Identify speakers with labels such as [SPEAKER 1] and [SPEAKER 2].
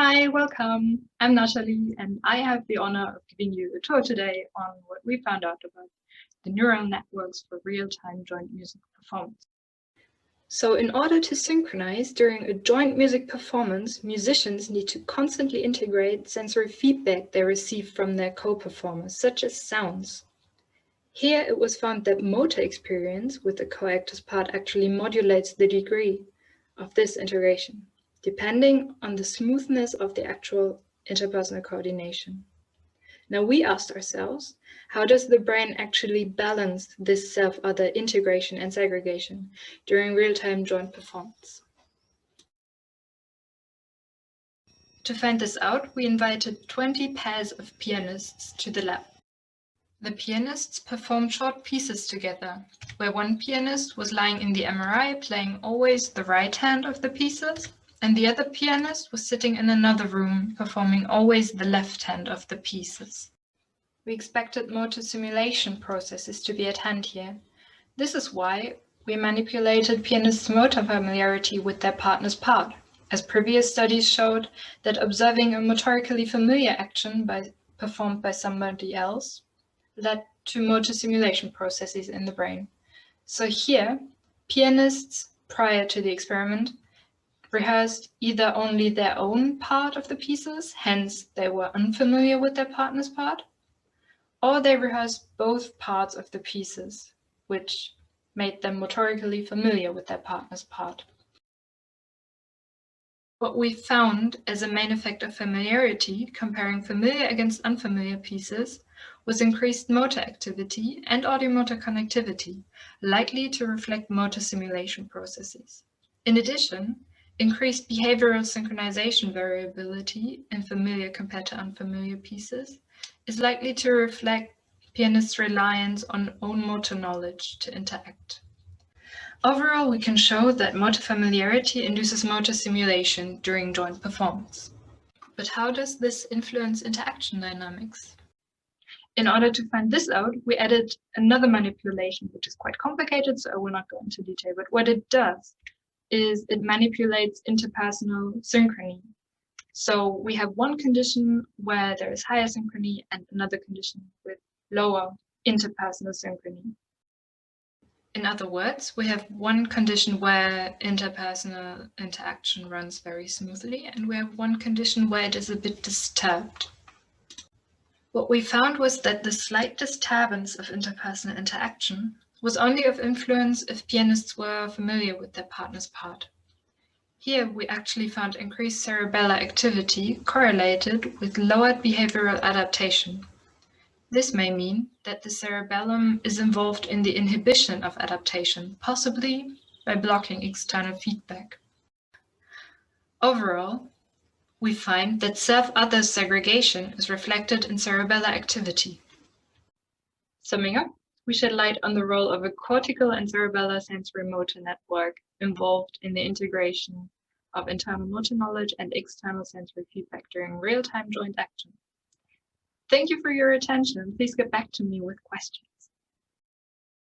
[SPEAKER 1] Hi, welcome. I'm Natalie, and I have the honor of giving you a tour today on what we found out about the neural networks for real-time joint music performance. So in order to synchronize during a joint music performance, musicians need to constantly integrate sensory feedback they receive from their co-performers, such as sounds. Here it was found that motor experience with the coactus part actually modulates the degree of this integration, depending on the smoothness of the actual interpersonal coordination. Now we asked ourselves, how does the brain actually balance this self-other integration and segregation during real-time joint performance? To find this out, we invited 20 pairs of pianists to the lab. The pianists performed short pieces together, where one pianist was lying in the MRI playing always the right hand of the pieces, and the other pianist was sitting in another room performing always the left hand of the pieces. We expected motor simulation processes to be at hand here. This is why we manipulated pianists' motor familiarity with their partner's part, as previous studies showed that observing a motorically familiar action performed by somebody else led to motor simulation processes in the brain. So here, pianists, prior to the experiment, rehearsed either only their own part of the pieces, hence they were unfamiliar with their partner's part, or they rehearsed both parts of the pieces, which made them motorically familiar with their partner's part. What we found as a main effect of familiarity, comparing familiar against unfamiliar pieces, was increased motor activity and audiomotor connectivity, likely to reflect motor simulation processes. In addition, increased behavioral synchronization variability in familiar compared to unfamiliar pieces is likely to reflect pianists' reliance on own motor knowledge to interact. Overall, we can show that motor familiarity induces motor simulation during joint performance. But how does this influence interaction dynamics? In order to find this out, we added another manipulation, which is quite complicated, so I will not go into detail. But what it does is it manipulates interpersonal synchrony. So we have one condition where there is higher synchrony and another condition with lower interpersonal synchrony. In other words, we have one condition where interpersonal interaction runs very smoothly, and we have one condition where it is a bit disturbed. What we found was that the slight disturbance of interpersonal interaction was only of influence if pianists were familiar with their partner's part. Here, we actually found increased cerebellar activity correlated with lowered behavioral adaptation. This may mean that the cerebellum is involved in the inhibition of adaptation, possibly by blocking external feedback. Overall, we find that self-other segregation is reflected in cerebellar activity. Summing up, we shed light on the role of a cortical and cerebellar sensory motor network involved in the integration of internal motor knowledge and external sensory feedback during real-time joint action. Thank you for your attention. Please get back to me with questions.